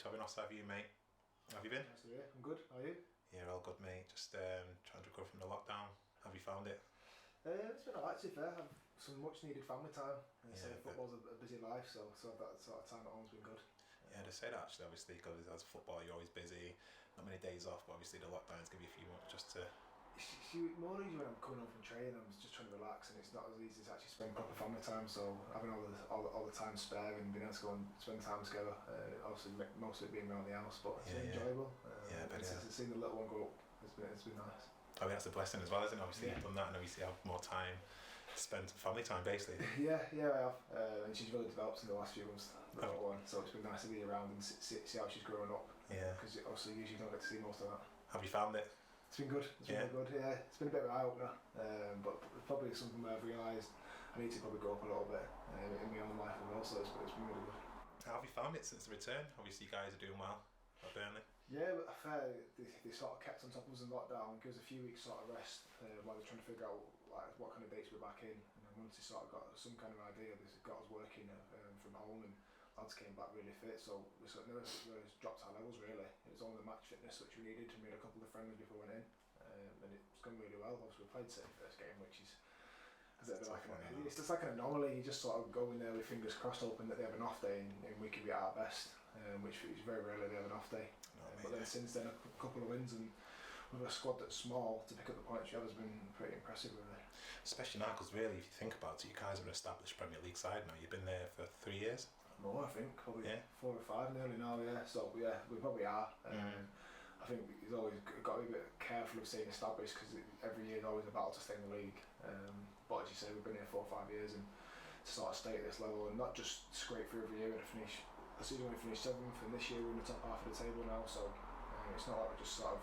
to have an Offside View, mate. How have you been? Nice to hear. I'm good. How are you? Yeah, all good, mate. Just trying to recover from the lockdown. Have you found it? It's been alright, to be fair. I've some much needed family time. So Yeah, football's a busy life, so that sort of time at home's been good. Yeah, they say that actually, obviously, because as a footballer you're always busy, not many days off, but obviously the lockdown's give you a few months just to... It's more easy when I'm coming home from training. I'm just trying to relax, and it's not as easy to actually spend proper family time. So having all the time spare and being able to go and spend time together, obviously most of it being around the house, but it's been enjoyable. Seeing the little one grow up, it's been nice. I mean, that's a blessing as well, isn't it? Obviously you've done that, and obviously you have more time to spend family time, basically. Yeah, I have. And she's really developed in the last few months, the little one. So it's been nice to be around and see how she's growing up. Yeah. Because obviously you usually don't get to see most of that. Have you found it? It's been good. It's been really good. Yeah, it's been a bit of an eye opener, but probably something where I've realised I need to probably grow up a little bit in my own life as well. So it's been really good. How have you found it since the return? Obviously, you guys are doing well at Burnley. Yeah, but they sort of kept on top of us in lockdown. Give us a few weeks sort of rest while they're trying to figure out like what kind of dates we're back in. And then once they sort of got some kind of idea, they got us working from home, and lads came back really fit. So we sort of never dropped our levels really. It was only the match fitness which we needed. And we had a couple of friendlies before we went in, and it's gone really well. Obviously we played City first game, which is it's just like an anomaly. You just sort of go in there with fingers crossed, hoping that they have an off day and we can be at our best, which is very rarely they have an off day. But then since then, a couple of wins, and with a squad that's small, to pick up the points you have has been pretty impressive really. Especially now, because really if you think about it, you guys are an established Premier League side now. You've been there for 3 years. More, I think, probably 4 or 5 nearly now, yeah. So yeah, we probably are. I think he's always got to be a bit careful of saying established, because every year is always a battle to stay in the league. But as you say, we've been here 4 or 5 years, and to sort of stay at this level and not just scrape through every year and finish. I see we finished 7th, and this year we're in the top half of the table now. So it's not like we're just sort of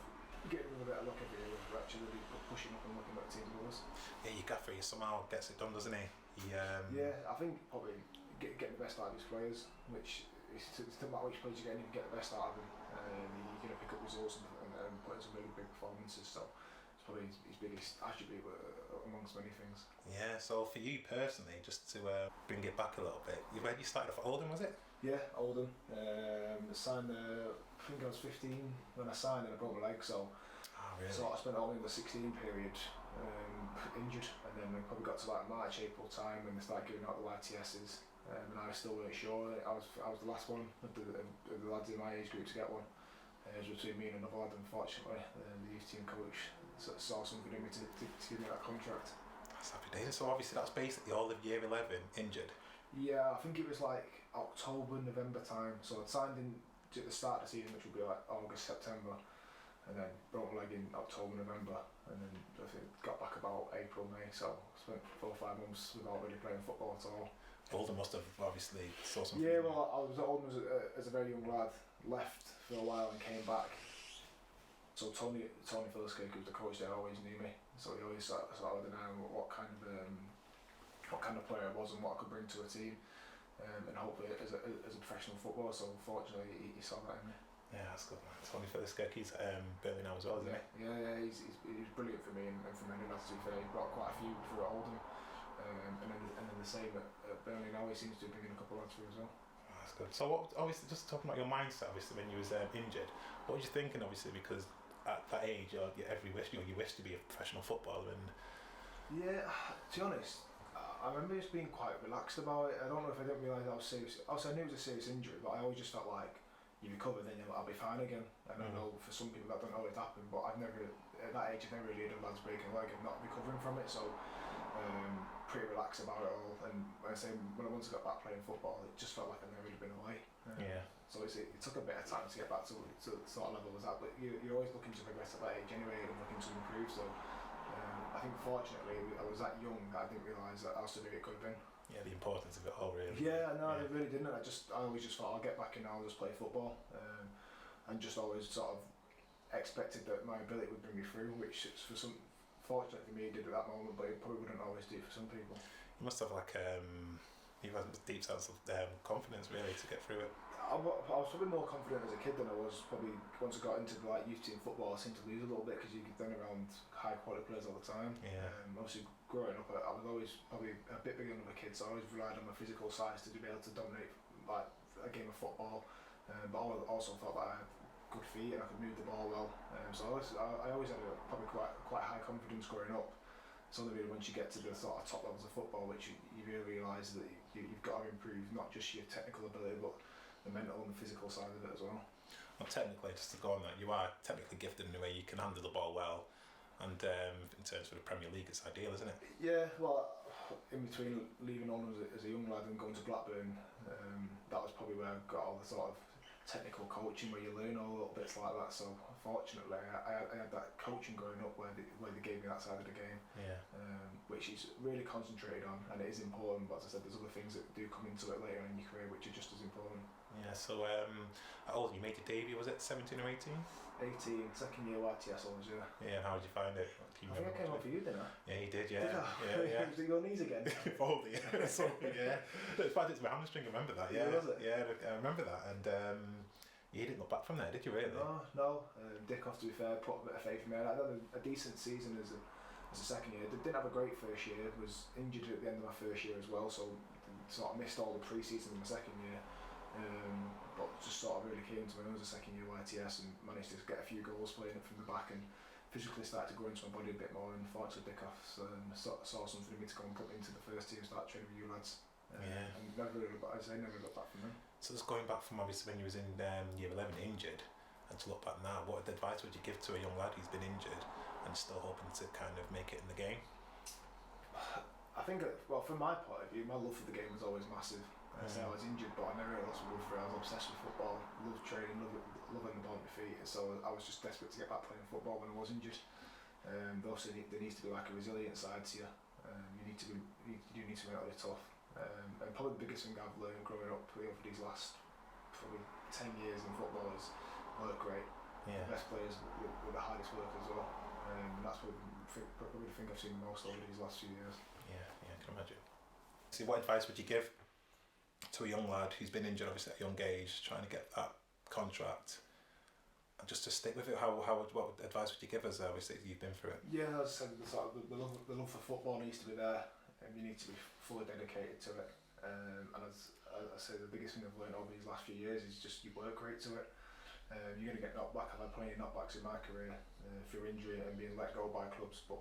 getting a bit of luck every year. We're actually really pushing up and looking at the teams with us. Yeah, your gaffer somehow gets it done, doesn't he? Yeah, I think probably getting the best out of his players, which it's no matter which players you get, you can get the best out of them. You're going to pick up results and put in some really big performances. So it's probably his biggest attribute amongst many things. Yeah. So for you personally, just to bring it back a little bit, you started off at Oldham, was it? Yeah, Oldham. Signed. I think I was 15 when I signed, and I broke my leg. So. Oh, really? So I spent all in the 16 period injured, and then we probably got to like March, April time when they started giving out the YTSs, and I still weren't sure. I was the last one of the lads in my age group to get one. It was between me and another lad, unfortunately. The youth team coach saw something in me to give me that contract. That's happy days. So obviously that's basically all of year 11 injured. Yeah, I think it was like October, November time. So I'd signed in at the start of the season, which would be like August, September. And then broke my leg in October, November, and then I think got back about April, May. So I spent 4 or 5 months without really playing football at all. Oldham must have obviously saw something. Yeah, well, I was at Oldham as a very young lad, left for a while and came back. So Tony Phillips-Cake, who was the coach there, always knew me. So he always sort of let me know what kind of player I was and what I could bring to a team, and hopefully as a professional footballer. So unfortunately, he saw that in me. Yeah, that's good, man. Tony Phillips-Cake, he's Burnley now as well, isn't he? Yeah, he was brilliant for me and for many lads, to be fair. He brought quite a few through at Oldham, and then the same at Burnley now. He seems to be bringing a couple of lads through as well. Oh, that's good. So obviously, just talking about your mindset, obviously, when you was injured, what were you thinking, obviously, because at that age, you wish to be a professional footballer, and... Yeah, to be honest, I remember just being quite relaxed about it. I don't know if I didn't realise how serious... Obviously, I knew it was a serious injury, but I always just felt like, you recover, then I'll be fine again. And I know for some people that don't always happen, but at that age I've never really had a lad's breaking a leg and not recovering from it, so pretty relaxed about it all. And when I once got back playing football, it just felt like I'd never really been away. So it took a bit of time to get back to the sort of level I was at, but you're always looking to progress at that age anyway and looking to improve. So I think fortunately I was that young that I didn't realise that how severe it could have been. Yeah, the importance of it all, really. Yeah, no, I really didn't. I always just thought I'll get back in and I'll just play football, and just always sort of expected that my ability would bring me through, which fortunately for me it did at that moment, but it probably wouldn't always do for some people. You must have you had a deep sense of confidence really to get through it. I was probably more confident as a kid than I was probably once I got into the youth team football. I seemed to lose a little bit because you get done around high quality players all the time. Obviously growing up I was always probably a bit bigger than other kids, so I always relied on my physical size to be able to dominate like a game of football. but I also felt that I had good feet and I could move the ball well. So I always had probably quite high confidence growing up. It's only really once you get to the sort of top levels of football which you really realise that you've got to improve not just your technical ability but the mental and the physical side of it as well. Well, technically, just to go on that, you are technically gifted in a way you can handle the ball well, and in terms of the Premier League, it's ideal, isn't it? Yeah, well, in between leaving Oldham as a young lad and going to Blackburn, that was probably where I got all the sort of technical coaching where you learn all little bits like that. So fortunately, I had that coaching growing up where they gave me that side of the game, which is really concentrated on, and it is important. But as I said, there's other things that do come into it later in your career which are just as important. Yeah. So at Oldham, you made your debut. Was it 17 or 18? 18, second year YTS Oldham, yeah. Yeah. And how did you find it? I think I came on for you, didn't I? Yeah, you did. Yeah. Did I? Yeah. Was it your knees again? Probably. Yeah. So, yeah. In fact, it's my hamstring. I remember that. Yeah. Was it? Yeah. I remember that. And you didn't look back from there, did you? Really? No. Dickoff, to be fair, put a bit of faith in me. I had a decent season as a second year. Didn't have a great first year. Was injured at the end of my first year as well, so sort of missed all the pre-season in my second year. But just sort of really came to when I was a second year YTS and managed to get a few goals playing it from the back and physically started to grow into my body a bit more. And fortunately, Dickoff saw something in me to go and put me into the first team, start training with you lads. And never really looked back from them. So just going back from obviously when you was in year 11 injured, and to look back now, what advice would you give to a young lad who's been injured and still hoping to kind of make it in the game? I think, well, from my point of view, my love for the game was always massive. I say I was injured, but I never really lost my love for it. I was obsessed with football, loved training, loving the ball at my feet. So I was just desperate to get back playing football when I was injured. But also there needs to be like a resilient side to you. You do need to be mentally tough. And probably the biggest thing I've learned growing up over these last probably 10 years in football is work rate. Yeah. The best players with the hardest work as well. And that's probably the thing I've seen the most over these last few years. Yeah, I can imagine. So what advice would you give to a young lad who's been injured obviously at a young age, trying to get that contract, and just to stick with it? What advice would you give us? Obviously you've been through it. Yeah, as I said, the love for football needs to be there, and you need to be fully dedicated to it. And as I say, the biggest thing I've learned over these last few years is just you work rate to it. You're going to get knocked back. I've had plenty of knockbacks in my career through injury and being let go by clubs, but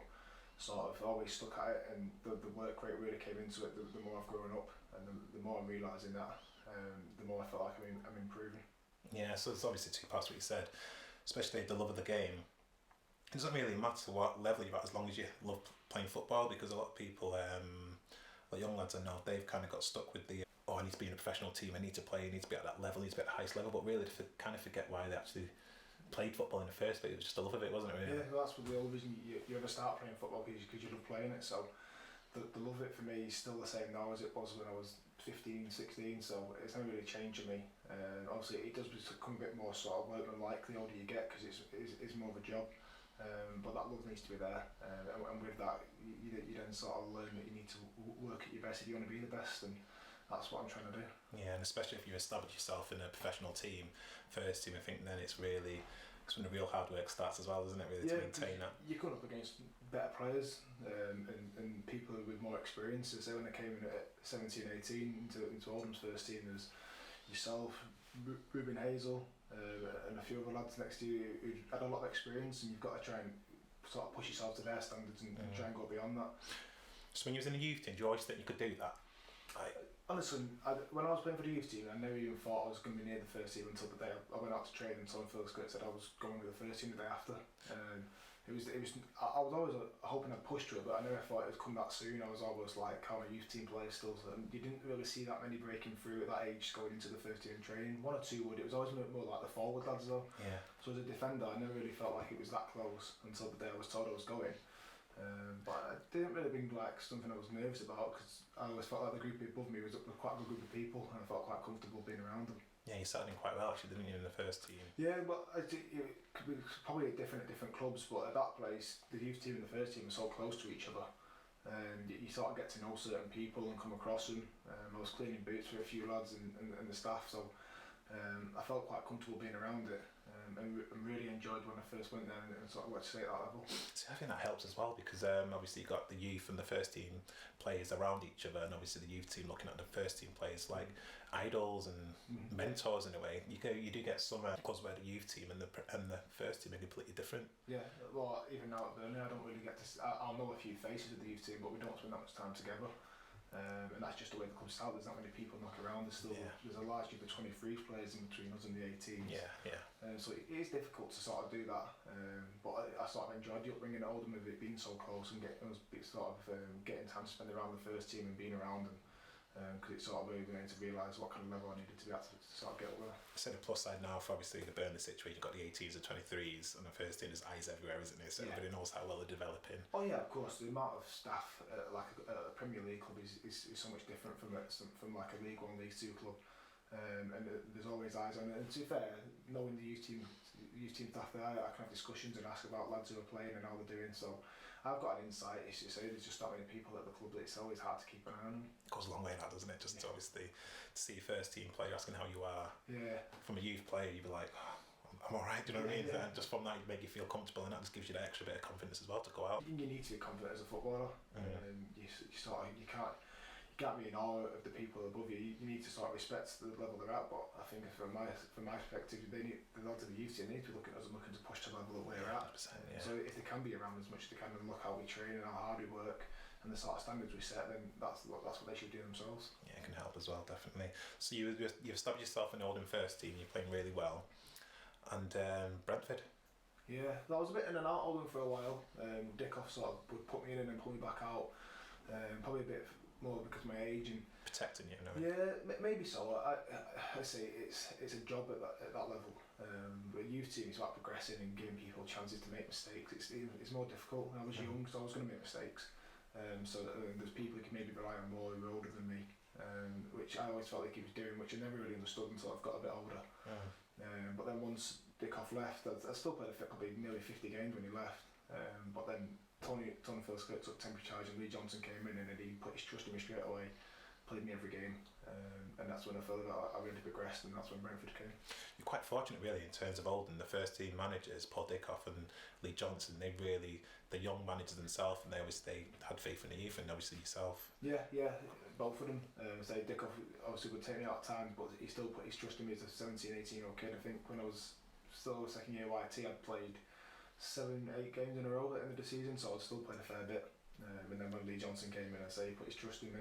sort of always stuck at it, and the work rate really came into it the more I've grown up, and the more I'm realising that, the more I feel like I'm improving. Yeah, so it's obviously two parts what you said, especially the love of the game. It doesn't really matter what level you're at as long as you love playing football, because a lot of people, like young lads I know, they've kind of got stuck with the I need to be in a professional team, I need to play, I need to be at that level, I need to be at the highest level, but really they kind of forget why they actually played football in the first place. It was just the love of it, wasn't it, really? Yeah, well, that's the only reason you ever start playing football, because you love playing it. So the love of it for me is still the same now as it was when I was 15, 16, so it's not really changing me. Obviously it does become a bit more sort of workman-like the older you get, because it's more of a job, but that love needs to be there, and with that you then sort of learn that you need to work at your best if you want to be the best, and that's what I'm trying to do. Yeah, and especially if you establish yourself in a professional team, first team, I think then it's when the real hard work starts as well, isn't it, really, to maintain that? You're going up against better players and people with more experience. So when I came in at 17, 18 into Oldham's first team, there's yourself, Ruben Hazel, and a few other lads next to you who had a lot of experience, and you've got to try and sort of push yourself to their standards and try and go beyond that. So when you was in the youth team, do you always think you could do that? Honestly, when I was playing for the youth team, I never even thought I was going to be near the first team until the day I went out to train, and told Phil Scott said I was going with the first team the day after. I was always hoping I'd push to it, but I never thought it would come that soon. I was always like, I'm a youth team player still, so you didn't really see that many breaking through at that age going into the first team training. One or two would. It was always more like the forward lads though. Yeah. So as a defender, I never really felt like it was that close until the day I was told I was going. But it didn't really bring like something I was nervous about, because I always felt like the group above me was quite a good group of people, and I felt quite comfortable being around them. Yeah, you started in quite well actually, didn't you, in the first team? Yeah, but it could be probably different at different clubs, but at that place, the youth team and the first team were so close to each other, and you sort of get to know certain people and come across them. I was cleaning boots for a few lads and the staff, so I felt quite comfortable being around it. and really enjoyed when I first went there and sort of got to stay at that level. See, I think that helps as well because obviously you've got the youth and the first team players around each other, and obviously the youth team looking at the first team players like idols and mentors in a way. You do get some because where the youth team and the first team are completely different. Yeah, well, even now at Burnley, I don't really get to. I'll know a few faces of the youth team, but we don't spend that much time together. And that's just the way the club's out. There's not many people knock around. There's a large group of 23 players in between us and the 18s. So it is difficult to sort of do that. But I sort of enjoyed the upbringing at Oldham with it being so close and getting time to spend around the first team and being around them. Because it sort of really made me to realise what kind of level I needed to be at to sort of get up there. I said the plus side now for obviously the Burnley situation, you've got the 18s and 23s, and the first team is eyes everywhere, isn't it? So everybody knows how well they're developing. Oh yeah, of course. The amount of staff like a Premier League club is so much different from like a League 1, League 2 club. And there's always eyes on it. And to be fair, knowing the youth team staff there, I can have discussions and ask about lads who are playing and how they're doing. So I've got an insight. It's just not many people at the club that it's always hard to keep an eye on them. It goes a long way that, doesn't it? Just obviously to see first team player asking how you are. Yeah. From a youth player, you'd be like, oh, I'm alright, do you know what I mean? And just from that, you make you feel comfortable, and that just gives you that extra bit of confidence as well to go out. You need to be confident as a footballer. You can't be in awe of the people above you. You need to sort of respect the level they're at. But I think from my perspective, the lads of the youth team need to be looking at us and looking to push to the level that we're at. So if they can be around as much as they can and look how we train and how hard we work and the sort of standards we set, then that's what they should do themselves. Yeah, it can help as well, definitely. So you've established yourself in the Oldham first team. You're playing really well, and Brentford. Yeah, I was a bit in and out of Oldham for a while. Dickoff sort of would put me in and then pull me back out. Probably a bit more because of my age and protecting you. Yeah, maybe so. I say it's a job at that level. But a youth team is about progressing and giving people chances to make mistakes. It's more difficult. When I was young, so I was going to make mistakes. So there's people who can maybe rely on more who are older than me, which I always felt like he was doing, which I never really understood until I've got a bit older. But then once Dickoff left, I still played probably nearly 50 games when he left. But then Tony Philskirk took temporary charge and Lee Johnson came in and he put his trust in me straight away, played me every game, and that's when I felt that I really progressed, and that's when Brentford came. You're quite fortunate really in terms of Oldham. The first team managers, Paul Dickoff and Lee Johnson, the young managers themselves, and they had faith in the youth, and obviously yourself. Yeah, both of them. Dickoff obviously would take me out at times, but he still put his trust in me as a 17, 18-year-old kid. I think when I was still second year YT, I'd played 7-8 games in a row at the end of the season, so I'd still played a fair bit. And then when Lee Johnson came in, he put his trust in me.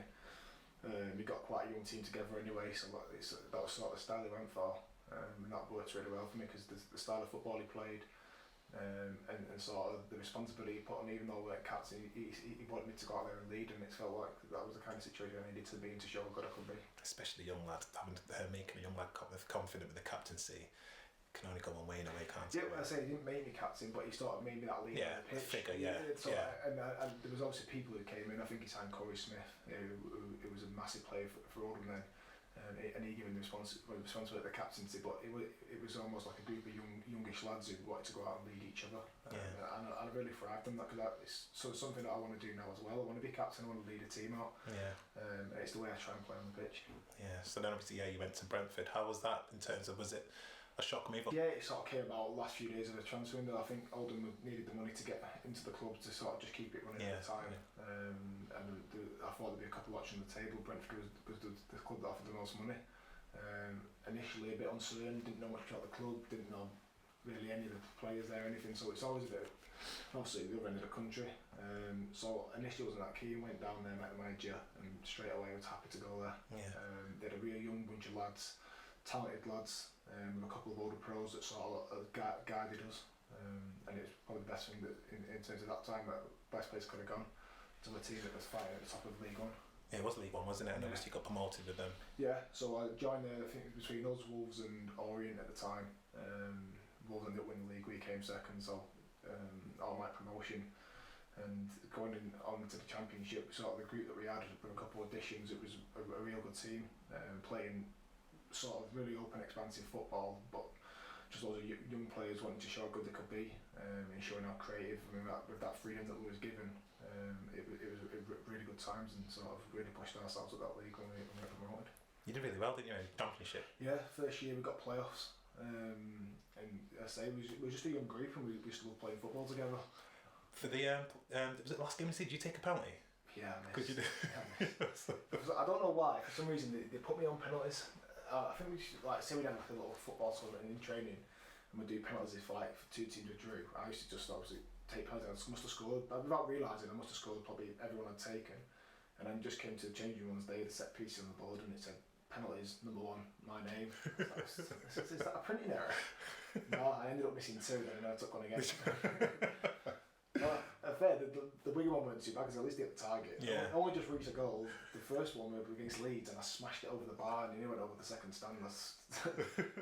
We got quite a young team together anyway, so that was sort of the style he went for, and that worked really well for me because the style of football he played, and sort of the responsibility he put on, even though we weren't captain, he wanted me to go out there and lead, and it felt like that was the kind of situation I needed to be in to show how good I could be. Especially young lads, making a young lad confident with the captaincy can only go one way in a way, can't it? Yeah, I say he didn't make me captain, but he sort of made me that leader on the pitch. Figure, And there was obviously people who came in. I think he signed Corey Smith, who was a massive player for Oldham then, and he gave him the responsibility of the captaincy. But it was almost like a group of youngish lads who wanted to go out and lead each other. And I really thrived on that because it's something that I want to do now as well. I want to be captain. I want to lead a team out. It's the way I try and play on the pitch. Yeah. So then obviously you went to Brentford. How was that in terms of, was it a shock move? Yeah, it sort of came about the last few days of the transfer window. I think Oldham needed the money to get into the club to sort of just keep it running at the time. And I thought there'd be a couple of options on the table. Brentford was the club that offered the most money. Initially a bit uncertain, didn't know much about the club, didn't know really any of the players there or anything, so it's always a bit, obviously the other end of the country. So initially wasn't that keen, went down there, met the manager, and straight away I was happy to go there. They had a really young bunch of lads, talented lads, with a couple of older pros that sort of guided us, and it was probably the best thing that in terms of that time, that best place could have gone to a team that was fighting at the top of League 1. Yeah, it was League 1, wasn't it? And obviously you got promoted with them. Yeah, so I joined there, I think between us, Wolves and Orient at the time. Wolves ended up winning the league, we came second, so automatic promotion. And going on to the Championship, sort of the group that we had with a couple of additions, it was a real good team, playing sort of really open, expansive football, but just loads of young players wanting to show how good they could be, and showing how creative, with that freedom that we was given. It was really good times, and sort of really pushed ourselves at that league when we got promoted. You did really well, didn't you, in Championship? Yeah, first year we got playoffs, and I say we were just a young group and we just loved playing football together. For the was it last game? Did you take a penalty? Yeah, I missed. Could you do? Yeah, I missed. I don't know why. For some reason they put me on penalties. I think we should, like, say we had like a little football tournament in training and we'd do penalties if like two teams were drew. I used to just obviously take penalties. I must have scored, without realising, I must have scored probably everyone I'd taken. And then just came to the changing room one day, the set piece on the board, and it said penalties #1, my name. Is that a printing error? No, I ended up missing 2 then, and I took one again. Fair, the bigger one weren't too bad because at least hit the target. Yeah. I only just reached a goal. The first one was against Leeds and I smashed it over the bar and he went over the second stand. I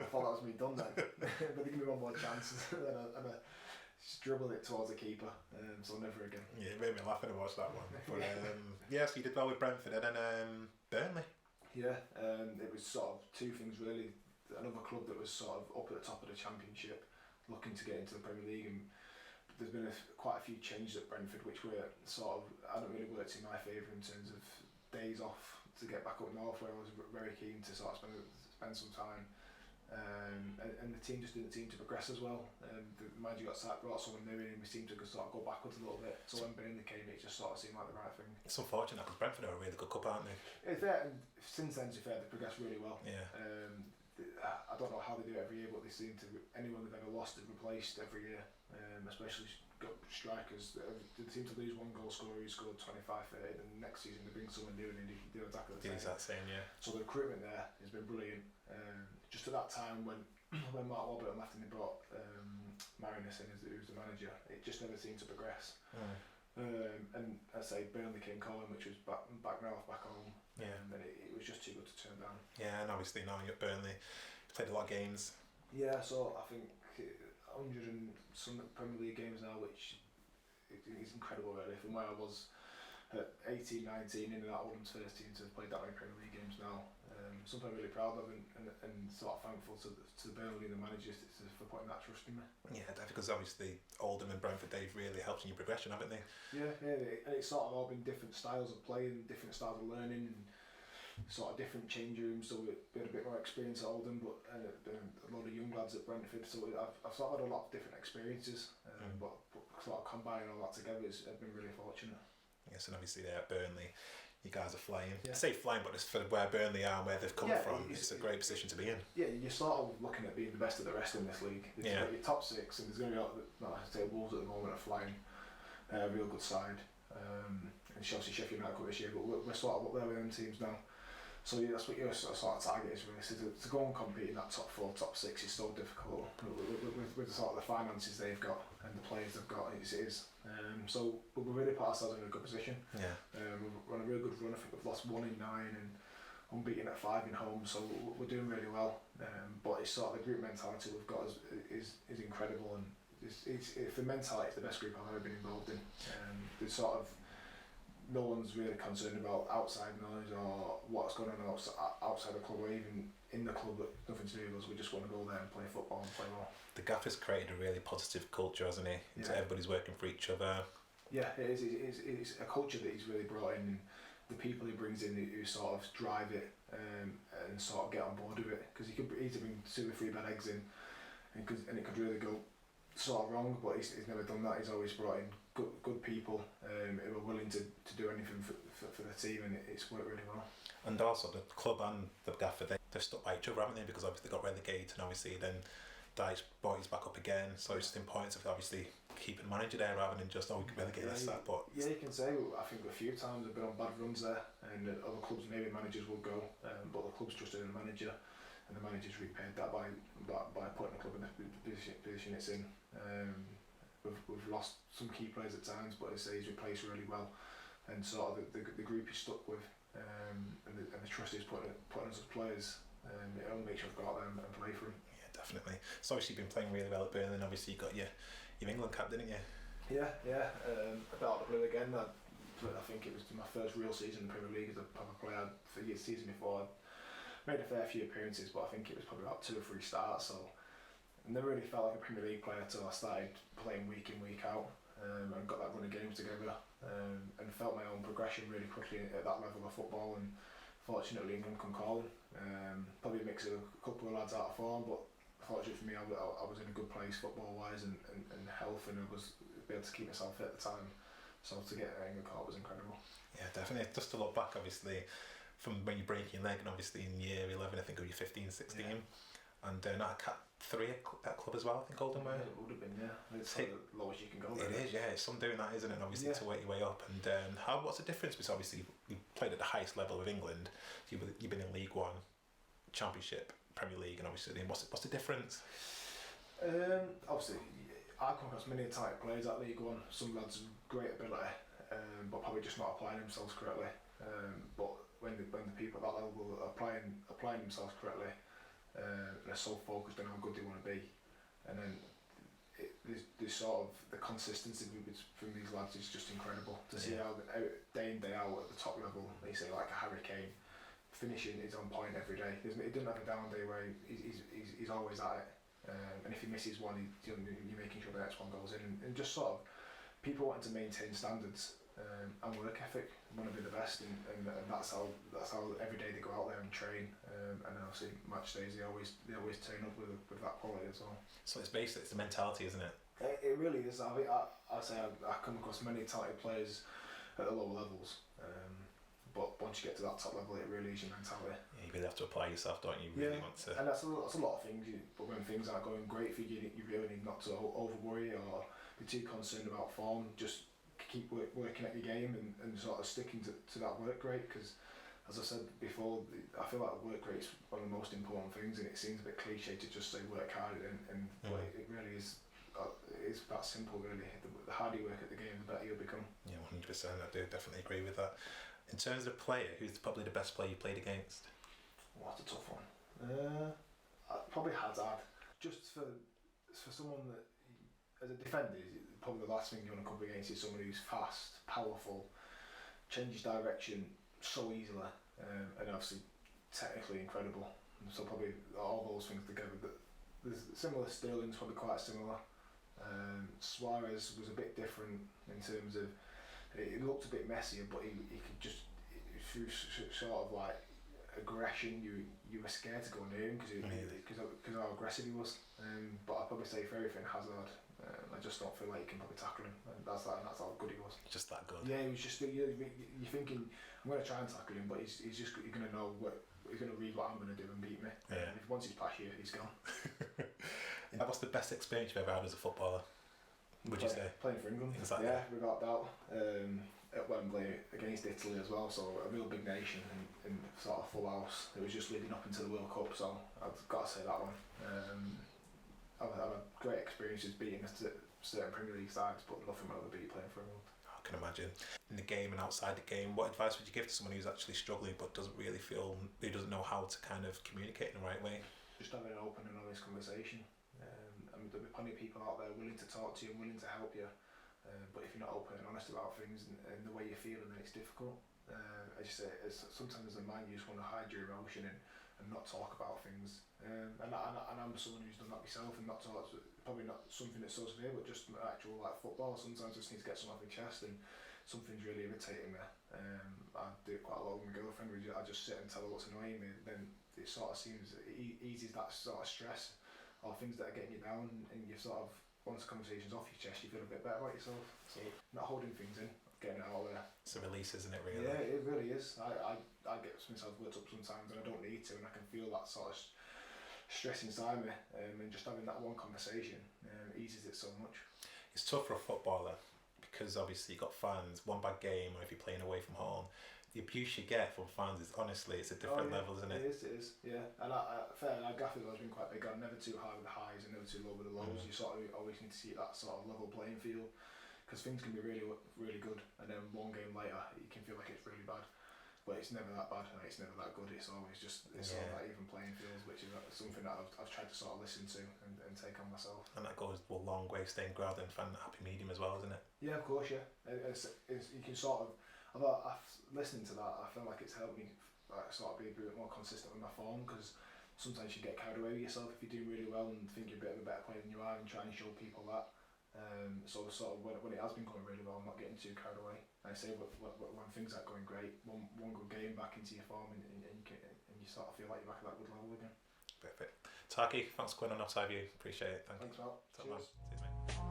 thought that was me done then. But they gave me one more chance and I just dribbled it towards the keeper. So never again. Yeah, it made me laugh when I watched that one. But yeah, so you did well with Brentford and then Burnley. Yeah, it was sort of two things really. Another club that was sort of up at the top of the Championship, looking to get into the Premier League, and there's been quite a few changes at Brentford which were sort of, I don't really worked in my favour in terms of days off to get back up north, where I was very keen to sort of spend some time, and the team just didn't seem to progress as well. The manager got sacked, brought someone new in, and we seemed to sort of go backwards a little bit. So when Burnley came, it just sort of seemed like the right thing. It's unfortunate because Brentford are a really good club, aren't they? It's fair, and since then, to be fair, they've progressed really well. Yeah. I don't know how they do it every year, but they seem to, anyone they've ever lost, they've replaced every year. Especially got strikers. They seem to lose one goal scorer who scored 25-30, and next season they bring someone new and they do exactly the same. That same, yeah. So the recruitment there has been brilliant. Just at that time when Mark Warburton left and they brought Marinus in who's the manager, it just never seemed to progress. And I say Burnley came calling, which was back north, back home. Yeah. And it was just too good to turn down. Yeah, and obviously now you're at Burnley. You've played a lot of games. Yeah, so I think 100 and some Premier League games now, which is incredible really. From where I was at 18, 19 in that Oldham's first team to have played that many Premier League games now. Something I'm really proud of and sort of thankful to the Burnley and the managers for putting that trust in me. Yeah, because obviously Oldham and Brentford, they've really helped in your progression, haven't they? Yeah, and it's sort of all been different styles of playing, different styles of learning, and sort of different change rooms. So we had a bit more experience at Oldham, but a lot of young lads at Brentford. So I've sort of had a lot of different experiences, but sort of combining all that together I've been really fortunate. Yes, and obviously there at Burnley, you guys are flying. Yeah. I say flying, but it's for where Burnley are and where they've come from. It's a great position to be in. Yeah, you're sort of looking at being the best of the rest in this league. You've got your top 6, and there's going to be, I say Wolves at the moment are flying, a real good side. And obviously Sheffield United come this year, but we're sort of up there with them teams now. So yeah, that's what your sort of target is really. So to go and compete in that top 4, top 6 is so difficult with the sort of the finances they've got and the players they've got. It is. So we've really put ourselves in a good position. Yeah. We're on a real good run. I think we've lost 1 in 9 and unbeaten at 5 in home. So we're doing really well. But it's sort of the group mentality we've got is incredible, and it's the mentality is the best group I've ever been involved in. There's sort of no one's really concerned about outside noise or what's going on outside the club or even in the club. Nothing to do with us. We just want to go there and play football and play well. The gaffer's created a really positive culture, hasn't he? So everybody's working for each other. Yeah, it is. It's a culture that he's really brought in. The people he brings in who sort of drive it and sort of get on board with it, because he could easily bring 2 or 3 bad eggs in and it could really go sort of wrong, but he's never done that. He's always brought in good people who are willing to do anything for the team, and it's worked really well. And also the club and the gaffer, they've stuck by each other, haven't they? Because obviously they got relegated, and obviously then Dyche brought us back up again. So it's just important to obviously keep the manager there rather than just relegate this that. But yeah, you can say I think a few times I've been on bad runs there, and other clubs maybe managers will go, but the club's trusted in the manager, and the manager's repaid that by putting the club in the position it's in. We've lost some key players at times, but I say he's replaced really well, and sort of the group he's stuck with, and the trust he's putting us as players. It only makes you go out there and play for him. Yeah, definitely. So obviously you've been playing really well at Burnley, and obviously you got your England cap, didn't you? Yeah. I got out of the blue again. I think it was my first real season in the Premier League as a proper player. For the season before, I made a fair few appearances, but I think it was probably about 2 or 3 starts. So I never really felt like a Premier League player until I started playing week in, week out, and got that run of games together, and felt my own progression really quickly at that level of football. And fortunately England come calling. Probably a mix of a couple of lads out of form, but fortunate for me, I was in a good place football wise and health, and I was able to keep myself fit at the time. So to get an England call was incredible. Yeah, definitely. Just to look back, obviously, from when you break your leg, and obviously in year 11, I think, or year 15, 16, and now Cat 3 at club as well, I think, Oldham. Yeah, it would have been, yeah. It's the lowest you can go. It is, yeah. It's some doing that, isn't it? And obviously to work your way up. And what's the difference? Because obviously you played at the highest level of England. You've been in League One, Championship, Premier League, and obviously what's the difference? Obviously, I come across many type players at League One. Some lads with great ability, but probably just not applying themselves correctly. But when the people at that level are applying themselves correctly, they're so focused on how good they want to be, and then there's sort of the consistency from these lads is just incredible to see how day in day out at the top level. They say like a Harry Kane, finishing is on point every day. He doesn't have a down day where he's always at it. And if he misses one, you're making sure the next one goes in, and just sort of people wanting to maintain standards and work ethic, want to be the best, and that's how every day they go out there and train, and obviously match days they always turn up with that quality as well. So it's the mentality, isn't it? It really is. I come across many talented players at the lower levels. But once you get to that top level, it really is your mentality. Yeah, you really have to apply yourself, don't you? You really want to. And that's a lot of things. But when things aren't going great for you, you really need not to over worry or be too concerned about form. Just keep working at your game and sort of sticking to that work rate. Because as I said before, I feel like work rate is one of the most important things, and it seems a bit cliche to just say work hard, and it really is. It's that simple, really. The harder you work at the game, the better you'll become. Yeah, 100%. I do definitely agree with that. In terms of player, who's probably the best player you played against? Oh, that's a tough one. Probably Hazard. Just for someone that, as a defender, probably the last thing you want to come up against is someone who's fast, powerful, changes direction so easily, and obviously technically incredible. So probably all those things together. But there's similar. Sterling's probably quite similar. Suarez was a bit different in terms of. It looked a bit messier, but he could just, through sort of like aggression, you were scared to go near him because of how aggressive he was. But I'd probably say for everything, Hazard. I just don't feel like you can probably tackle him. And that's how good he was. Just that good. Yeah, he was just. You're thinking, I'm going to try and tackle him, but you're going to know he's going to read what I'm going to do and beat me. Yeah. And once he's past you, he's gone. What's the best experience you've ever had as a footballer? Would you say? Playing for England. Exactly. Yeah, without doubt. At Wembley against Italy as well, so a real big nation and sort of full house. It was just leading up into the World Cup, so I've got to say that one. I've had great experiences beating certain Premier League sides, but nothing will ever beat playing for England. I can imagine. In the game and outside the game, what advice would you give to someone who's actually struggling but doesn't know how to kind of communicate in the right way? Just having an open and honest conversation. There'll be plenty of people out there willing to talk to you and willing to help you, but if you're not open and honest about things and the way you're feeling, then it's difficult. As you say, sometimes as a man you just want to hide your emotion and not talk about things, and I'm someone who's done that myself and not talk, probably not something that's so severe, but just actual like football. Sometimes I just need to get something off my chest and something's really irritating me. I do it quite a lot with my girlfriend. I just sit and tell her what's annoying me, then it sort of seems it eases that sort of stress or things that are getting you down, and you sort of, once the conversation's off your chest, you feel a bit better about yourself. So not holding things in, getting it out there. It's a release, isn't it, really? Yeah, it really is. I get myself worked up sometimes and I don't need to, and I can feel that sort of stress inside me, and just having that one conversation eases it so much. It's tough for a footballer because obviously you've got fans, one bad game, or if you're playing away from home, the abuse you get from fans is honestly, it's a different level, isn't it? It is, yeah. And Gaffer's always been quite big on never too high with the highs and never too low with the lows. You sort of always need to see that sort of level playing field, because things can be really, really good, and then one game later you can feel like it's really bad, but it's never that bad and it's never that good. It's always just sort of that even playing field, which is something that I've tried to sort of listen to and take on myself. And that goes a long way, staying grounded and finding that happy medium as well, isn't it? Yeah, of course, yeah. You can sort of. Listening to that, I feel like it's helped me sort of be a bit more consistent with my form, because sometimes you get carried away with yourself if you're doing really well and think you're a bit of a better player than you are, and try and show people that. So sort of when it has been going really well, I'm not getting too carried away. And I say when things aren't going great, one good game back into your form, and you sort of feel like you're back at that good level again. Perfect. Tarky, thanks for coming on Offside View. Appreciate it. Thanks, Thanks, Matt. Top man. Cheers. Cheers, mate.